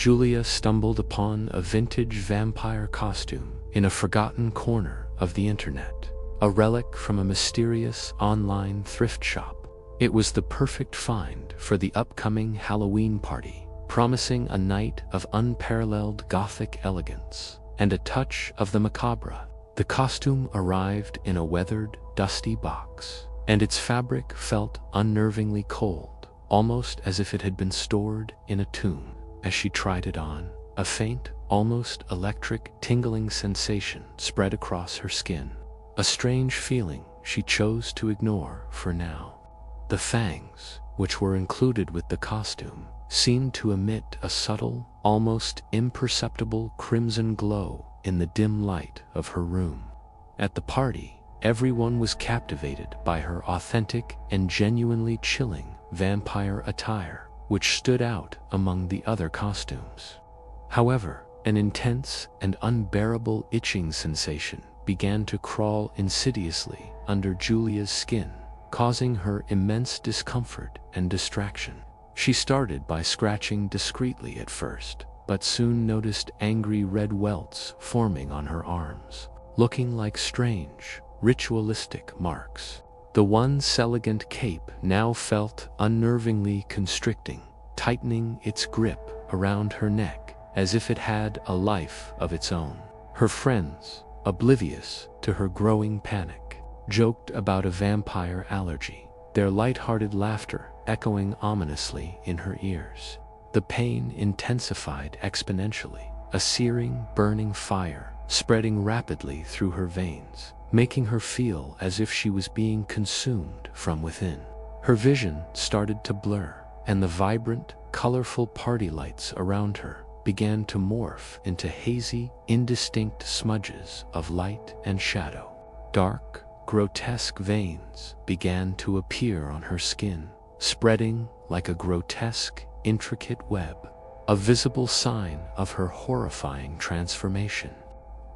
Julia stumbled upon a vintage vampire costume in a forgotten corner of the internet, a relic from a mysterious online thrift shop. It was the perfect find for the upcoming Halloween party, promising a night of unparalleled gothic elegance and a touch of the macabre. The costume arrived in a weathered, dusty box, and its fabric felt unnervingly cold, almost as if it had been stored in a tomb. As she tried it on, a faint, almost electric, tingling sensation spread across her skin, a strange feeling she chose to ignore for now. The fangs, which were included with the costume, seemed to emit a subtle, almost imperceptible crimson glow in the dim light of her room. At the party, everyone was captivated by her authentic and genuinely chilling vampire attire, which stood out among the other costumes. However, an intense and unbearable itching sensation began to crawl insidiously under Julia's skin, causing her immense discomfort and distraction. She started by scratching discreetly at first, but soon noticed angry red welts forming on her arms, looking like strange, ritualistic marks. The once elegant cape now felt unnervingly constricting, tightening its grip around her neck as if it had a life of its own. Her friends, oblivious to her growing panic, joked about a vampire allergy, their light-hearted laughter echoing ominously in her ears. The pain intensified exponentially, a searing, burning fire spreading rapidly through her veins, making her feel as if she was being consumed from within. Her vision started to blur, and the vibrant, colorful party lights around her began to morph into hazy, indistinct smudges of light and shadow. Dark, grotesque veins began to appear on her skin, spreading like a grotesque, intricate web, a visible sign of her horrifying transformation.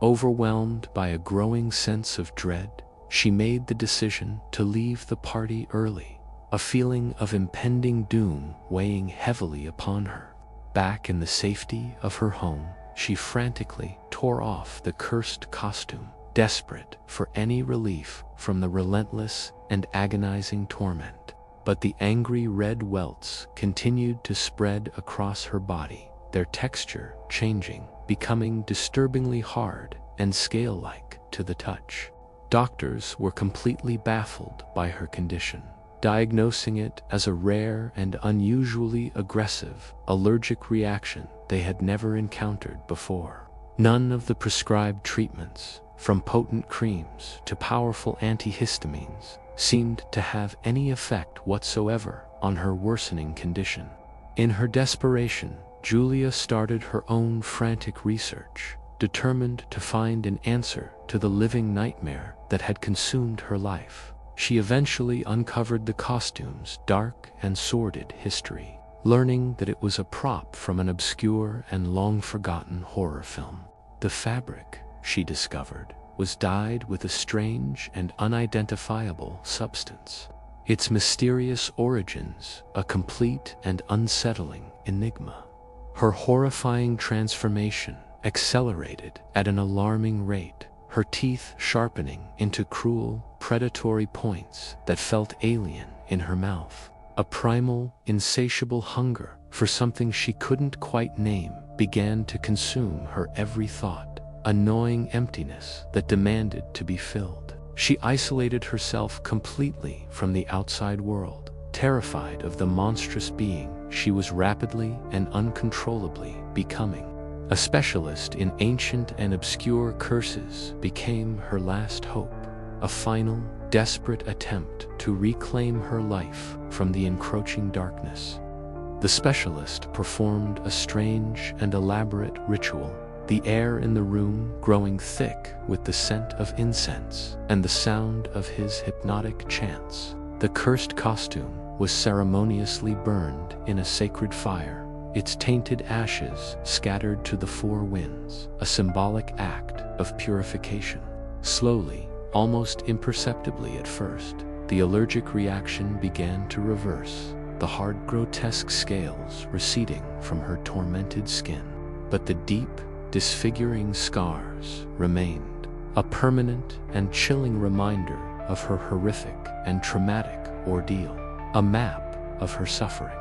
Overwhelmed by a growing sense of dread, she made the decision to leave the party early, a feeling of impending doom weighing heavily upon her. Back in the safety of her home, she frantically tore off the cursed costume, desperate for any relief from the relentless and agonizing torment. But the angry red welts continued to spread across her body, their texture changing, becoming disturbingly hard and scale-like to the touch. Doctors were completely baffled by her condition, diagnosing it as a rare and unusually aggressive allergic reaction they had never encountered before. None of the prescribed treatments, from potent creams to powerful antihistamines, seemed to have any effect whatsoever on her worsening condition. In her desperation, Julia started her own frantic research, determined to find an answer to the living nightmare that had consumed her life. She eventually uncovered the costume's dark and sordid history, learning that it was a prop from an obscure and long-forgotten horror film. The fabric, she discovered, was dyed with a strange and unidentifiable substance, its mysterious origins a complete and unsettling enigma. Her horrifying transformation accelerated at an alarming rate, her teeth sharpening into cruel, predatory points that felt alien in her mouth. A primal, insatiable hunger for something she couldn't quite name began to consume her every thought, a gnawing emptiness that demanded to be filled. She isolated herself completely from the outside world, terrified of the monstrous being she was rapidly and uncontrollably becoming. A specialist in ancient and obscure curses became her last hope, a final, desperate attempt to reclaim her life from the encroaching darkness. The specialist performed a strange and elaborate ritual, the air in the room growing thick with the scent of incense and the sound of his hypnotic chants. The cursed costume was ceremoniously burned in a sacred fire, its tainted ashes scattered to the four winds, a symbolic act of purification. Slowly, almost imperceptibly at first, the allergic reaction began to reverse, the hard, grotesque scales receding from her tormented skin. But the deep, disfiguring scars remained, a permanent and chilling reminder of her horrific and traumatic ordeal, a map of her suffering.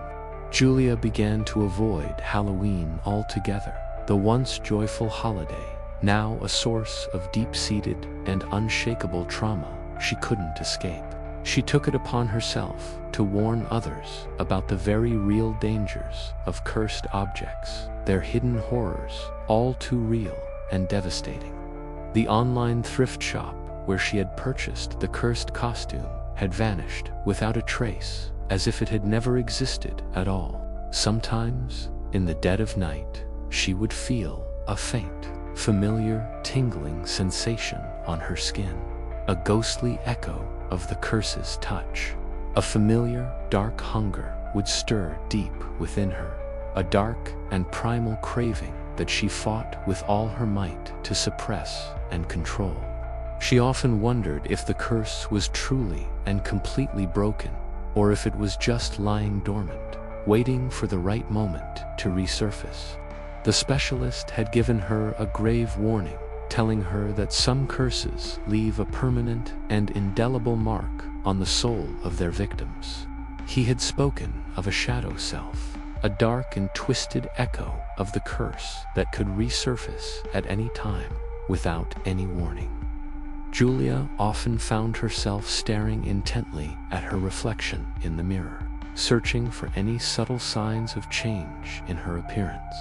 Julia began to avoid Halloween altogether, the once joyful holiday, now a source of deep-seated and unshakable trauma she couldn't escape. She took it upon herself to warn others about the very real dangers of cursed objects, their hidden horrors, all too real and devastating. The online thrift shop where she had purchased the cursed costume had vanished without a trace, as if it had never existed at all. Sometimes, in the dead of night, she would feel a faint, familiar, tingling sensation on her skin, a ghostly echo of the curse's touch. A familiar, dark hunger would stir deep within her, a dark and primal craving that she fought with all her might to suppress and control. She often wondered if the curse was truly and completely broken, or if it was just lying dormant, waiting for the right moment to resurface. The specialist had given her a grave warning, telling her that some curses leave a permanent and indelible mark on the soul of their victims. He had spoken of a shadow self, a dark and twisted echo of the curse that could resurface at any time without any warning. Julia often found herself staring intently at her reflection in the mirror, searching for any subtle signs of change in her appearance.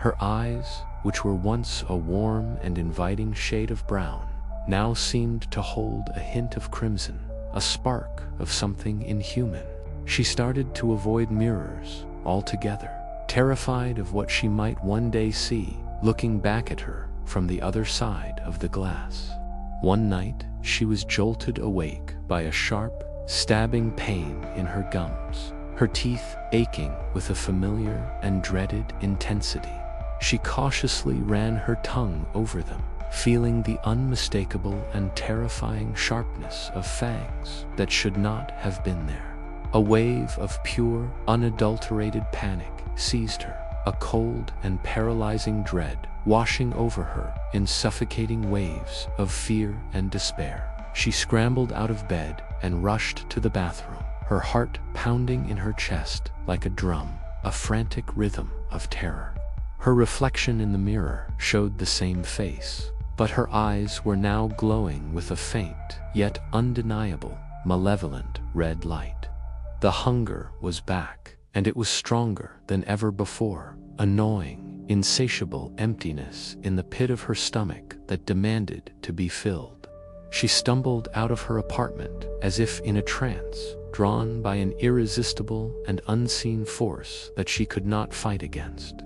Her eyes, which were once a warm and inviting shade of brown, now seemed to hold a hint of crimson, a spark of something inhuman. She started to avoid mirrors altogether, terrified of what she might one day see looking back at her from the other side of the glass. One night, she was jolted awake by a sharp, stabbing pain in her gums, her teeth aching with a familiar and dreaded intensity. She cautiously ran her tongue over them, feeling the unmistakable and terrifying sharpness of fangs that should not have been there. A wave of pure, unadulterated panic seized her, a cold and paralyzing dread washing over her in suffocating waves of fear and despair. She scrambled out of bed and rushed to the bathroom, her heart pounding in her chest like a drum, a frantic rhythm of terror. Her reflection in the mirror showed the same face, but her eyes were now glowing with a faint, yet undeniable, malevolent red light. The hunger was back, and it was stronger than ever before, a gnawing, insatiable emptiness in the pit of her stomach that demanded to be filled. She stumbled out of her apartment as if in a trance, drawn by an irresistible and unseen force that she could not fight against.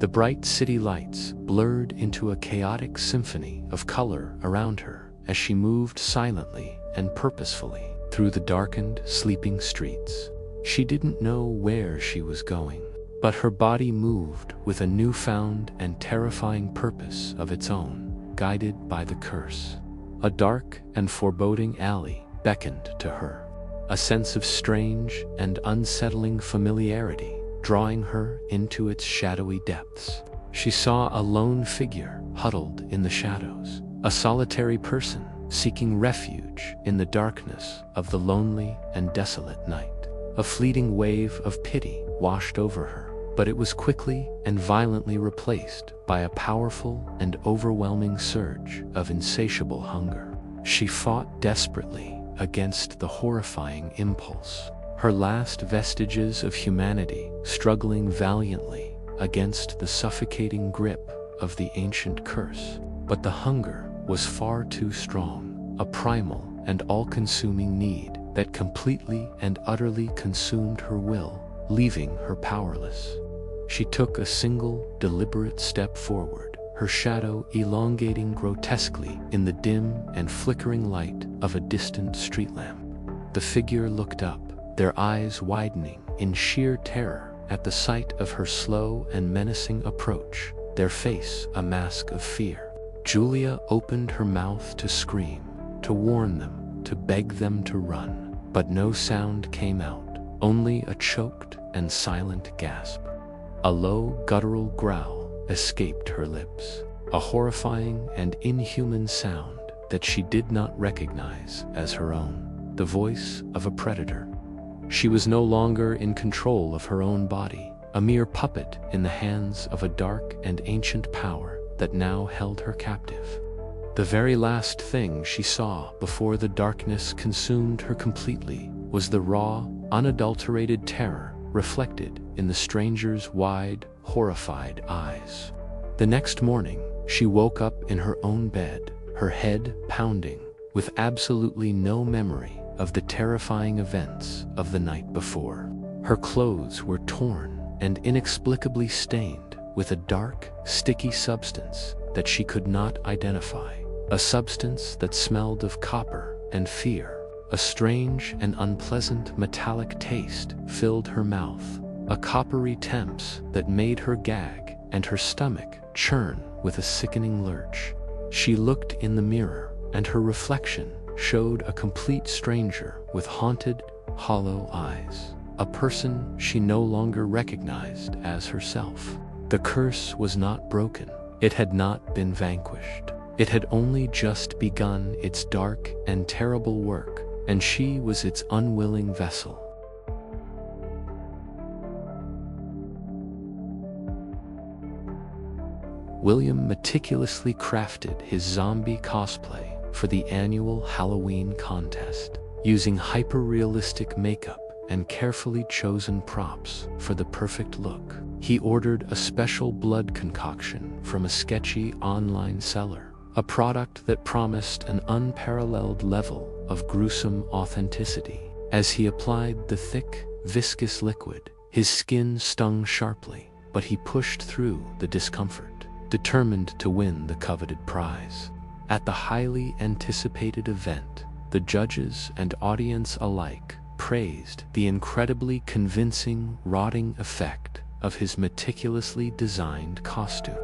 The bright city lights blurred into a chaotic symphony of color around her as she moved silently and purposefully through the darkened, sleeping streets. She didn't know where she was going, but her body moved with a newfound and terrifying purpose of its own, guided by the curse. A dark and foreboding alley beckoned to her, a sense of strange and unsettling familiarity drawing her into its shadowy depths. She saw a lone figure huddled in the shadows, a solitary person seeking refuge in the darkness of the lonely and desolate night. A fleeting wave of pity washed over her, but it was quickly and violently replaced by a powerful and overwhelming surge of insatiable hunger. She fought desperately against the horrifying impulse, her last vestiges of humanity struggling valiantly against the suffocating grip of the ancient curse. But the hunger was far too strong, a primal and all-consuming need that completely and utterly consumed her will, leaving her powerless. She took a single, deliberate step forward, her shadow elongating grotesquely in the dim and flickering light of a distant street lamp. The figure looked up, their eyes widening in sheer terror at the sight of her slow and menacing approach, their face a mask of fear. Julia opened her mouth to scream, to warn them, to beg them to run, but no sound came out, only a choked and silent gasp. A low, guttural growl escaped her lips, a horrifying and inhuman sound that she did not recognize as her own, the voice of a predator. She was no longer in control of her own body, a mere puppet in the hands of a dark and ancient power that now held her captive. The very last thing she saw before the darkness consumed her completely was the raw, unadulterated terror reflected in the stranger's wide, horrified eyes. The next morning, she woke up in her own bed, her head pounding, with absolutely no memory of the terrifying events of the night before. Her clothes were torn and inexplicably stained with a dark, sticky substance that she could not identify, a substance that smelled of copper and fear. A strange and unpleasant metallic taste filled her mouth, a coppery temps that made her gag and her stomach churn with a sickening lurch. She looked in the mirror, and her reflection showed a complete stranger with haunted, hollow eyes, a person she no longer recognized as herself. The curse was not broken. It had not been vanquished. It had only just begun its dark and terrible work, and she was its unwilling vessel. William meticulously crafted his zombie cosplay for the annual Halloween contest, using hyper-realistic makeup and carefully chosen props for the perfect look. He ordered a special blood concoction from a sketchy online seller, a product that promised an unparalleled level of gruesome authenticity. As he applied the thick, viscous liquid, his skin stung sharply, but he pushed through the discomfort, determined to win the coveted prize. At the highly anticipated event, the judges and audience alike praised the incredibly convincing, rotting effect of his meticulously designed costume.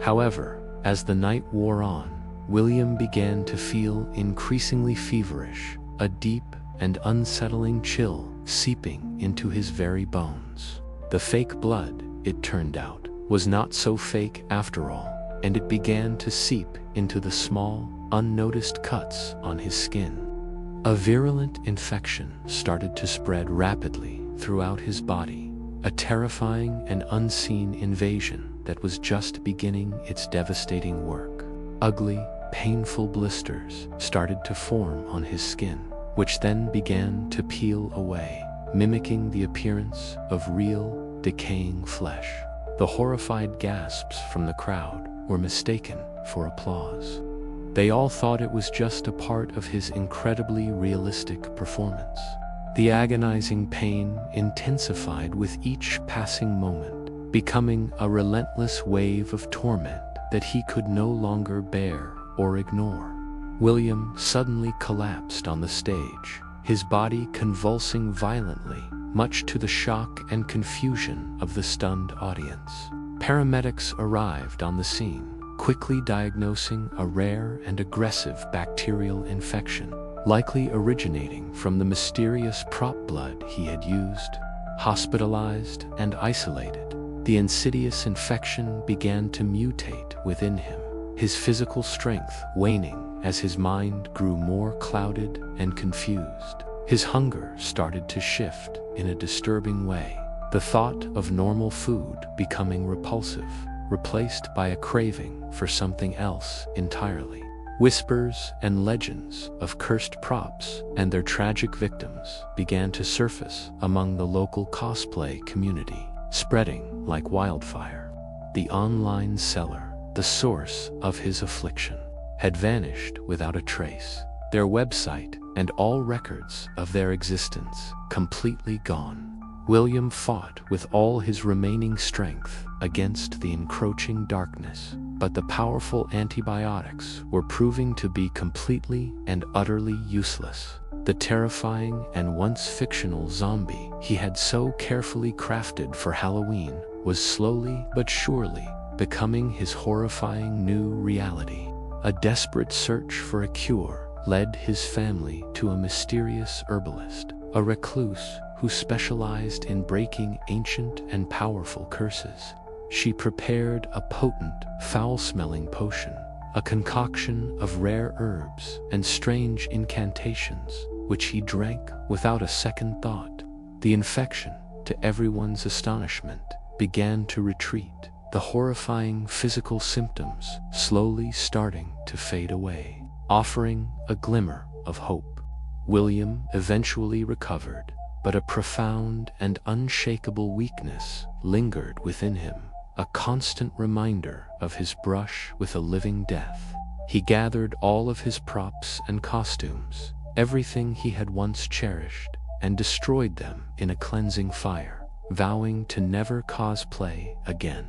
However, as the night wore on, William began to feel increasingly feverish, a deep and unsettling chill seeping into his very bones. The fake blood, it turned out, was not so fake after all, and it began to seep into the small, unnoticed cuts on his skin. A virulent infection started to spread rapidly throughout his body, a terrifying and unseen invasion that was just beginning its devastating work. Ugly, painful blisters started to form on his skin, which then began to peel away, mimicking the appearance of real, decaying flesh. The horrified gasps from the crowd were mistaken for applause. They all thought it was just a part of his incredibly realistic performance. The agonizing pain intensified with each passing moment, becoming a relentless wave of torment that he could no longer bear or ignore. William suddenly collapsed on the stage, his body convulsing violently, much to the shock and confusion of the stunned audience. Paramedics arrived on the scene, quickly diagnosing a rare and aggressive bacterial infection, likely originating from the mysterious prop blood he had used. Hospitalized and isolated, the insidious infection began to mutate within him, his physical strength waning as his mind grew more clouded and confused. His hunger started to shift in a disturbing way, the thought of normal food becoming repulsive, replaced by a craving for something else entirely. Whispers and legends of cursed props and their tragic victims began to surface among the local cosplay community, spreading like wildfire. The online seller, the source of his affliction, had vanished without a trace, their website and all records of their existence completely gone. William fought with all his remaining strength against the encroaching darkness, but the powerful antibiotics were proving to be completely and utterly useless. The terrifying and once fictional zombie he had so carefully crafted for Halloween was slowly but surely becoming his horrifying new reality. A desperate search for a cure led his family to a mysterious herbalist, a recluse who specialized in breaking ancient and powerful curses. She prepared a potent, foul-smelling potion, a concoction of rare herbs and strange incantations, which he drank without a second thought. The infection, to everyone's astonishment, began to retreat, the horrifying physical symptoms slowly starting to fade away, offering a glimmer of hope. William eventually recovered, but a profound and unshakable weakness lingered within him, a constant reminder of his brush with a living death. He gathered all of his props and costumes, everything he had once cherished, and destroyed them in a cleansing fire, vowing to never cosplay again.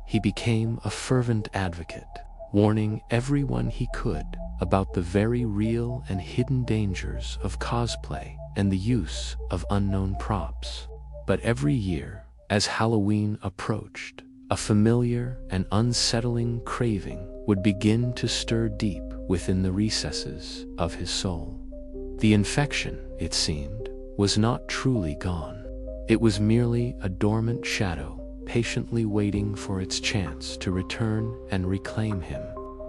He became a fervent advocate, warning everyone he could about the very real and hidden dangers of cosplay and the use of unknown props. But every year, as Halloween approached, a familiar and unsettling craving would begin to stir deep within the recesses of his soul. The infection, it seemed, was not truly gone. It was merely a dormant shadow, patiently waiting for its chance to return and reclaim him.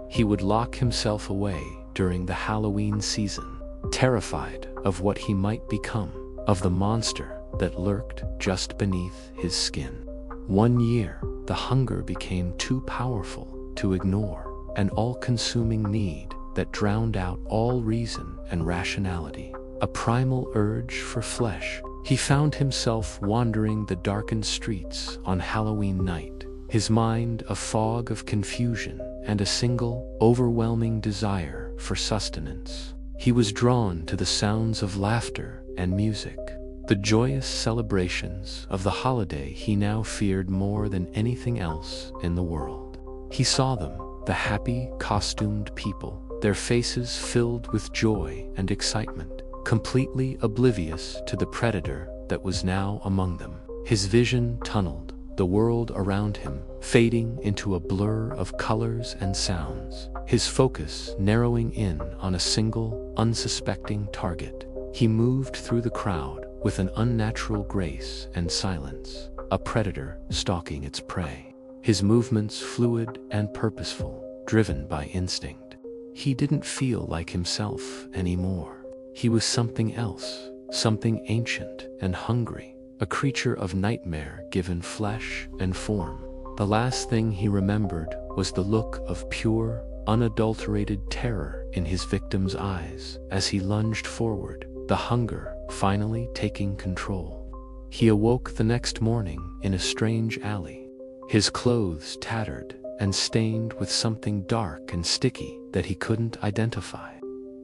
He would lock himself away during the Halloween season, terrified of what he might become, of the monster that lurked just beneath his skin. One year, the hunger became too powerful to ignore, an all-consuming need that drowned out all reason and rationality. A primal urge for flesh. He found himself wandering the darkened streets on Halloween night, his mind a fog of confusion and a single, overwhelming desire for sustenance. He was drawn to the sounds of laughter and music, the joyous celebrations of the holiday he now feared more than anything else in the world. He saw them, the happy, costumed people, their faces filled with joy and excitement, completely oblivious to the predator that was now among them. His vision tunneled, the world around him fading into a blur of colors and sounds, his focus narrowing in on a single, unsuspecting target. He moved through the crowd with an unnatural grace and silence, a predator stalking its prey. His movements fluid and purposeful, driven by instinct. He didn't feel like himself anymore. He was something else, something ancient and hungry, a creature of nightmare given flesh and form. The last thing he remembered was the look of pure, unadulterated terror in his victim's eyes as he lunged forward, the hunger finally taking control. He awoke the next morning in a strange alley, his clothes tattered and stained with something dark and sticky that he couldn't identify.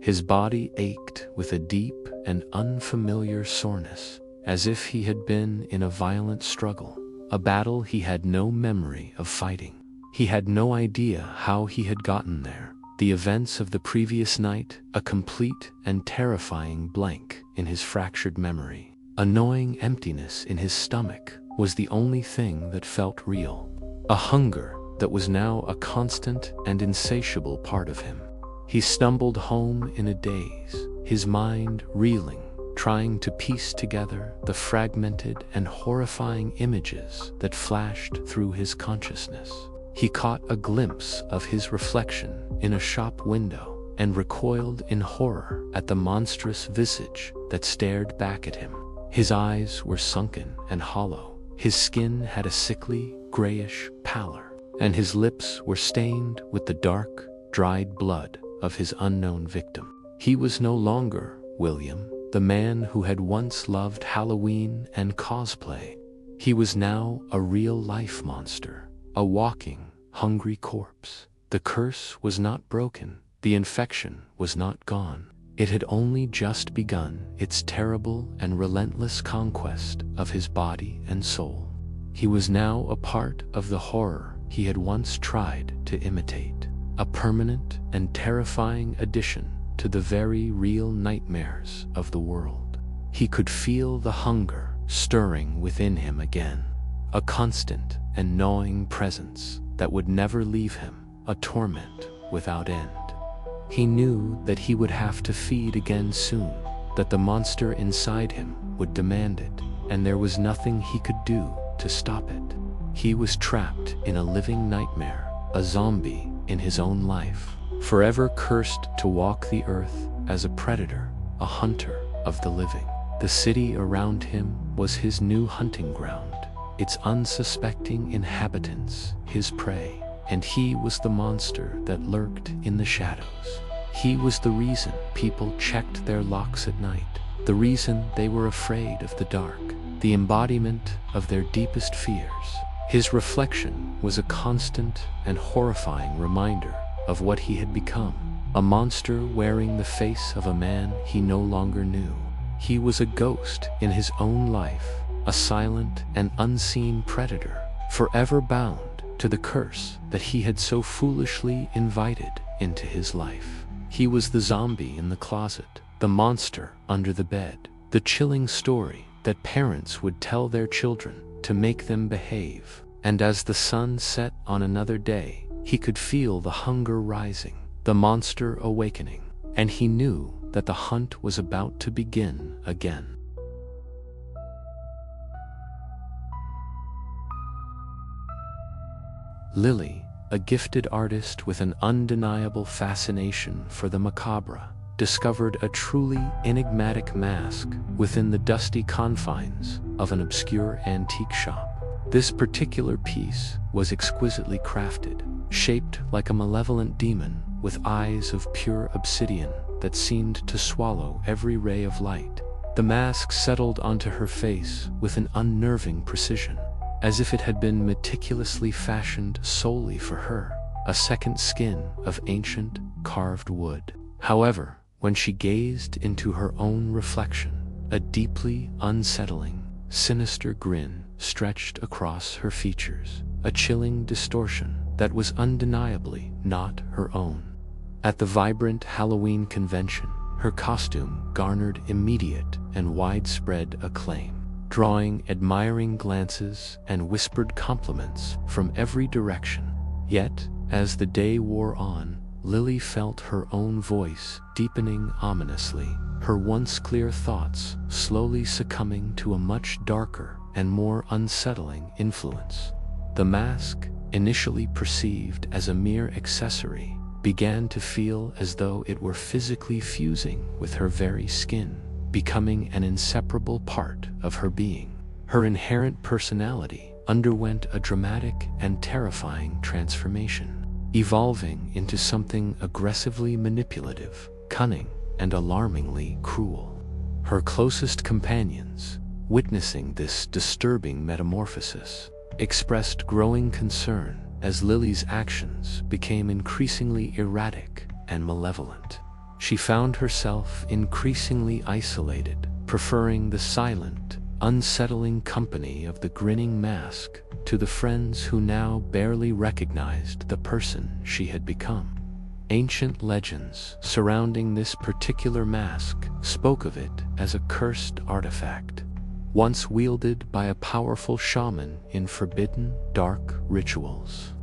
His body ached with a deep and unfamiliar soreness, as if he had been in a violent struggle, a battle he had no memory of fighting. He had no idea how he had gotten there. The events of the previous night, a complete and terrifying blank in his fractured memory. A gnawing emptiness in his stomach was the only thing that felt real. A hunger that was now a constant and insatiable part of him. He stumbled home in a daze, his mind reeling, trying to piece together the fragmented and horrifying images that flashed through his consciousness. He caught a glimpse of his reflection in a shop window and recoiled in horror at the monstrous visage that stared back at him. His eyes were sunken and hollow, his skin had a sickly, grayish pallor, and his lips were stained with the dark, dried blood of his unknown victim. He was no longer William, the man who had once loved Halloween and cosplay. He was now a real-life monster, a walking, hungry corpse. The curse was not broken, the infection was not gone. It had only just begun its terrible and relentless conquest of his body and soul. He was now a part of the horror he had once tried to imitate, a permanent and terrifying addition to the very real nightmares of the world. He could feel the hunger stirring within him again, a constant and gnawing presence that would never leave him, a torment without end. He knew that he would have to feed again soon, that the monster inside him would demand it, and there was nothing he could do to stop it. He was trapped in a living nightmare, a zombie in his own life, forever cursed to walk the earth as a predator, a hunter of the living. The city around him was his new hunting ground, its unsuspecting inhabitants his prey, and he was the monster that lurked in the shadows. He was the reason people checked their locks at night, the reason they were afraid of the dark, the embodiment of their deepest fears. His reflection was a constant and horrifying reminder of what he had become, a monster wearing the face of a man he no longer knew. He was a ghost in his own life, a silent and unseen predator, forever bound to the curse that he had so foolishly invited into his life. He was the zombie in the closet, the monster under the bed, the chilling story that parents would tell their children to make them behave. And as the sun set on another day, he could feel the hunger rising, the monster awakening, and he knew that the hunt was about to begin again. Lily, a gifted artist with an undeniable fascination for the macabre, discovered a truly enigmatic mask within the dusty confines of an obscure antique shop. This particular piece was exquisitely crafted, shaped like a malevolent demon with eyes of pure obsidian that seemed to swallow every ray of light. The mask settled onto her face with an unnerving precision, as if it had been meticulously fashioned solely for her, a second skin of ancient carved wood. However, when she gazed into her own reflection, a deeply unsettling, sinister grin stretched across her features, a chilling distortion that was undeniably not her own. At the vibrant Halloween convention, her costume garnered immediate and widespread acclaim, drawing admiring glances and whispered compliments from every direction. Yet, as the day wore on, Lily felt her own voice deepening ominously, her once clear thoughts slowly succumbing to a much darker and more unsettling influence. The mask, initially perceived as a mere accessory, began to feel as though it were physically fusing with her very skin, becoming an inseparable part of her being. Her inherent personality underwent a dramatic and terrifying transformation, evolving into something aggressively manipulative, cunning, and alarmingly cruel. Her closest companions, witnessing this disturbing metamorphosis, expressed growing concern as Lily's actions became increasingly erratic and malevolent. She found herself increasingly isolated, preferring the silent, unsettling company of the grinning mask to the friends who now barely recognized the person she had become. Ancient legends surrounding this particular mask spoke of it as a cursed artifact, once wielded by a powerful shaman in forbidden, dark rituals.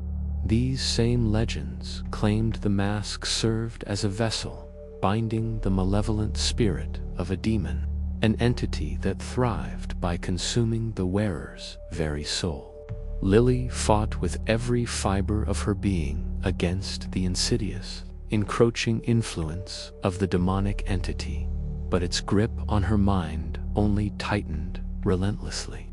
These same legends claimed the mask served as a vessel, binding the malevolent spirit of a demon, an entity that thrived by consuming the wearer's very soul. Lily fought with every fiber of her being against the insidious, encroaching influence of the demonic entity, but its grip on her mind only tightened relentlessly.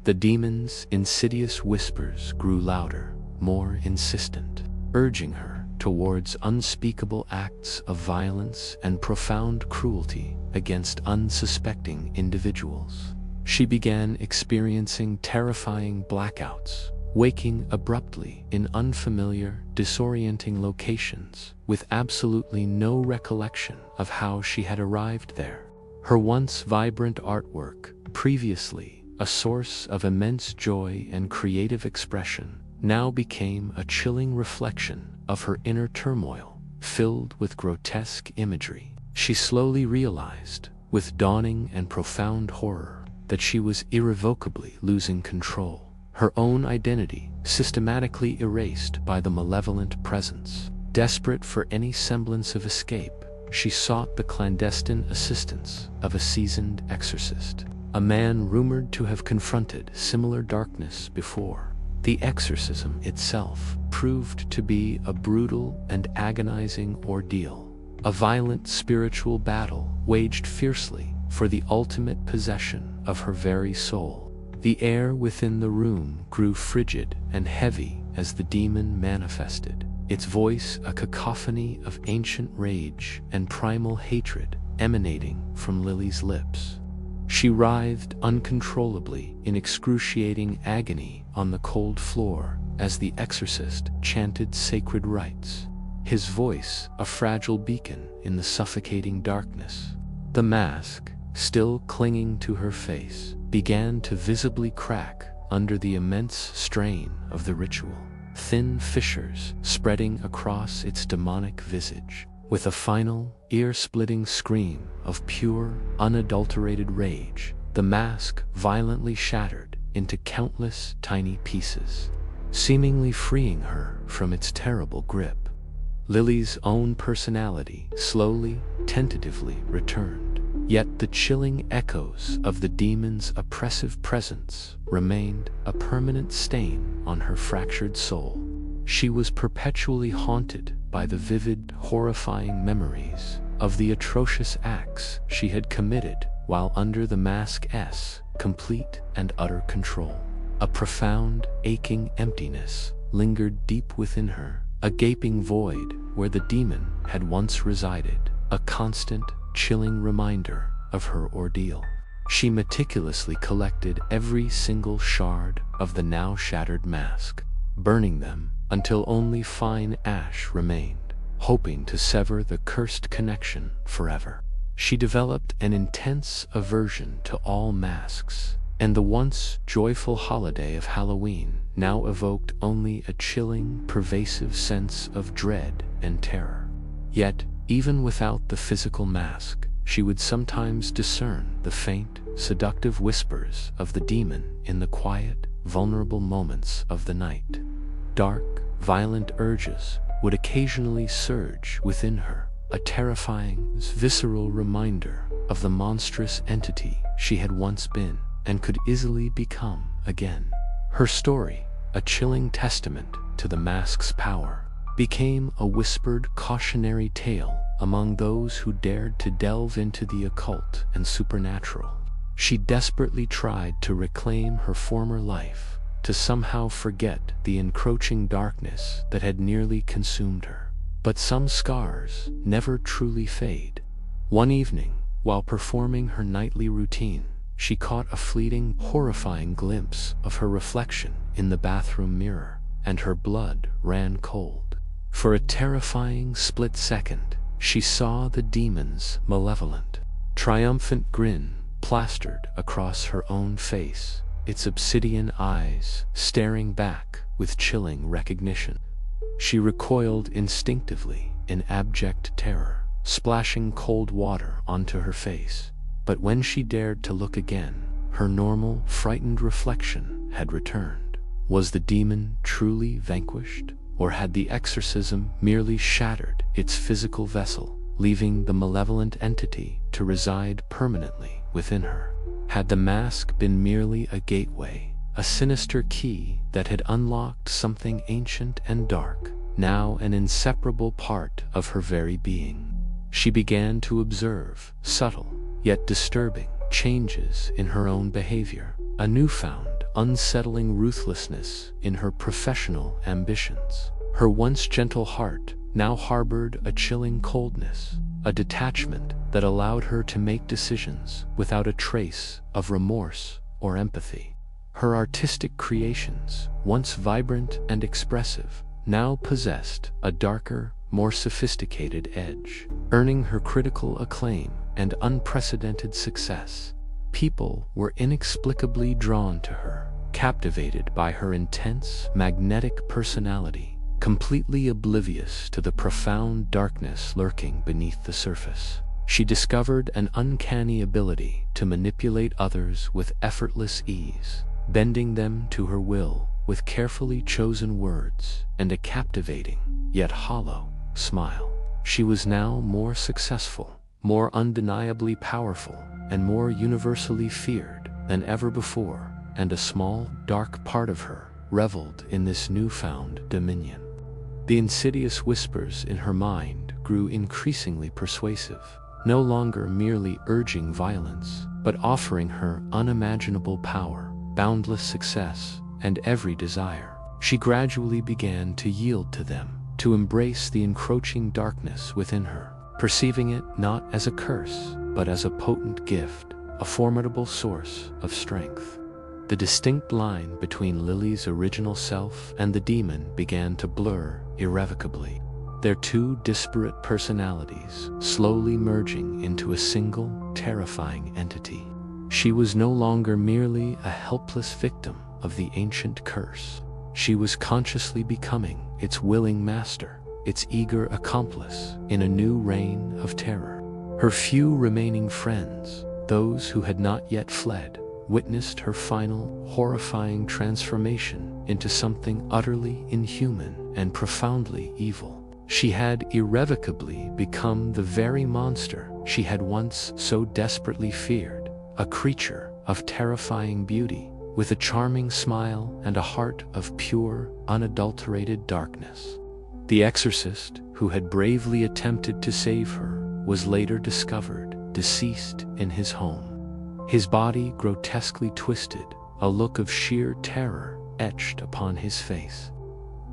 The demon's insidious whispers grew louder, more insistent, urging her towards unspeakable acts of violence and profound cruelty against unsuspecting individuals. She began experiencing terrifying blackouts, waking abruptly in unfamiliar, disorienting locations with absolutely no recollection of how she had arrived there. Her once vibrant artwork, previously a source of immense joy and creative expression, now became a chilling reflection of her inner turmoil, filled with grotesque imagery. She slowly realized, with dawning and profound horror, that she was irrevocably losing control, her own identity systematically erased by the malevolent presence. Desperate for any semblance of escape, she sought the clandestine assistance of a seasoned exorcist, a man rumored to have confronted similar darkness before. The exorcism itself proved to be a brutal and agonizing ordeal, a violent spiritual battle waged fiercely for the ultimate possession of her very soul. The air within the room grew frigid and heavy as the demon manifested, its voice a cacophony of ancient rage and primal hatred emanating from Lily's lips. She writhed uncontrollably in excruciating agony on the cold floor as the exorcist chanted sacred rites, his voice a fragile beacon in the suffocating darkness. The mask, still clinging to her face, began to visibly crack under the immense strain of the ritual, thin fissures spreading across its demonic visage. With a final, ear-splitting scream of pure, unadulterated rage, the mask violently shattered into countless tiny pieces, seemingly freeing her from its terrible grip. Lily's own personality slowly, tentatively returned. Yet the chilling echoes of the demon's oppressive presence remained a permanent stain on her fractured soul. She was perpetually haunted by the vivid, horrifying memories of the atrocious acts she had committed while under the mask's complete and utter control. A profound, aching emptiness lingered deep within her, a gaping void where the demon had once resided, a constant, chilling reminder of her ordeal. She meticulously collected every single shard of the now shattered mask, burning them until only fine ash remained, hoping to sever the cursed connection forever. She developed an intense aversion to all masks, and the once joyful holiday of Halloween now evoked only a chilling, pervasive sense of dread and terror. Yet, even without the physical mask, she would sometimes discern the faint, seductive whispers of the demon in the quiet, vulnerable moments of the night. Dark, violent urges would occasionally surge within her, a terrifying, visceral reminder of the monstrous entity she had once been and could easily become again. Her story, a chilling testament to the mask's power, became a whispered cautionary tale among those who dared to delve into the occult and supernatural. She desperately tried to reclaim her former life, to somehow forget the encroaching darkness that had nearly consumed her. But some scars never truly fade. One evening, while performing her nightly routine, she caught a fleeting, horrifying glimpse of her reflection in the bathroom mirror, and her blood ran cold. For a terrifying split second, she saw the demon's malevolent, triumphant grin plastered across her own face, its obsidian eyes staring back with chilling recognition. She recoiled instinctively in abject terror, splashing cold water onto her face. But when she dared to look again, her normal, frightened reflection had returned. Was the demon truly vanquished? Or had the exorcism merely shattered its physical vessel, leaving the malevolent entity to reside permanently within her? Had the mask been merely a gateway, a sinister key that had unlocked something ancient and dark, now an inseparable part of her very being? She began to observe subtle, yet disturbing, changes in her own behavior, a newfound, unsettling ruthlessness in her professional ambitions. Her once gentle heart now harbored a chilling coldness, a detachment that allowed her to make decisions without a trace of remorse or empathy. Her artistic creations, once vibrant and expressive, now possessed a darker, more sophisticated edge, earning her critical acclaim and unprecedented success. People were inexplicably drawn to her, captivated by her intense, magnetic personality, completely oblivious to the profound darkness lurking beneath the surface. She discovered an uncanny ability to manipulate others with effortless ease, bending them to her will with carefully chosen words and a captivating, yet hollow, smile. She was now more successful, more undeniably powerful, and more universally feared than ever before, and a small, dark part of her reveled in this newfound dominion. The insidious whispers in her mind grew increasingly persuasive, no longer merely urging violence, but offering her unimaginable power, boundless success, and every desire. She gradually began to yield to them, to embrace the encroaching darkness within her, perceiving it not as a curse, but as a potent gift, a formidable source of strength. The distinct line between Lily's original self and the demon began to blur irrevocably, their two disparate personalities slowly merging into a single, terrifying entity. She was no longer merely a helpless victim of the ancient curse. She was consciously becoming its willing master, its eager accomplice in a new reign of terror. Her few remaining friends, those who had not yet fled, witnessed her final, horrifying transformation into something utterly inhuman and profoundly evil. She had irrevocably become the very monster she had once so desperately feared, a creature of terrifying beauty, with a charming smile and a heart of pure, unadulterated darkness. The exorcist, who had bravely attempted to save her, was later discovered deceased in his home. His body grotesquely twisted, a look of sheer terror etched upon his face.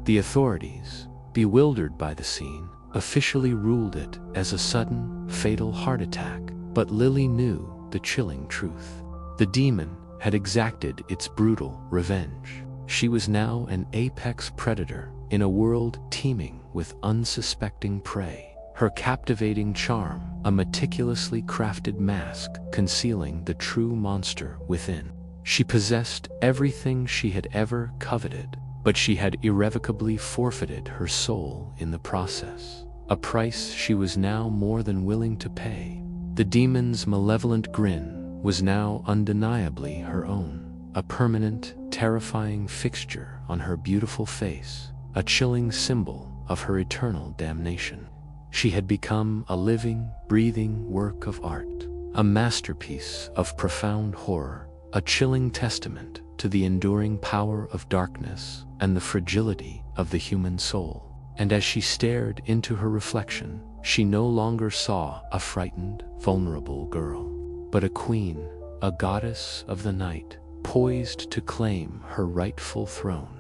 The authorities, bewildered by the scene, officially ruled it as a sudden, fatal heart attack, but Lily knew the chilling truth. The demon had exacted its brutal revenge. She was now an apex predator in a world teeming with unsuspecting prey, her captivating charm a meticulously crafted mask concealing the true monster within. She possessed everything she had ever coveted, but she had irrevocably forfeited her soul in the process, a price she was now more than willing to pay. The demon's malevolent grin was now undeniably her own, a permanent, terrifying fixture on her beautiful face, a chilling symbol of her eternal damnation. She had become a living, breathing work of art, a masterpiece of profound horror, a chilling testament to the enduring power of darkness and the fragility of the human soul. And as she stared into her reflection, she no longer saw a frightened, vulnerable girl, but a queen, a goddess of the night, poised to claim her rightful throne.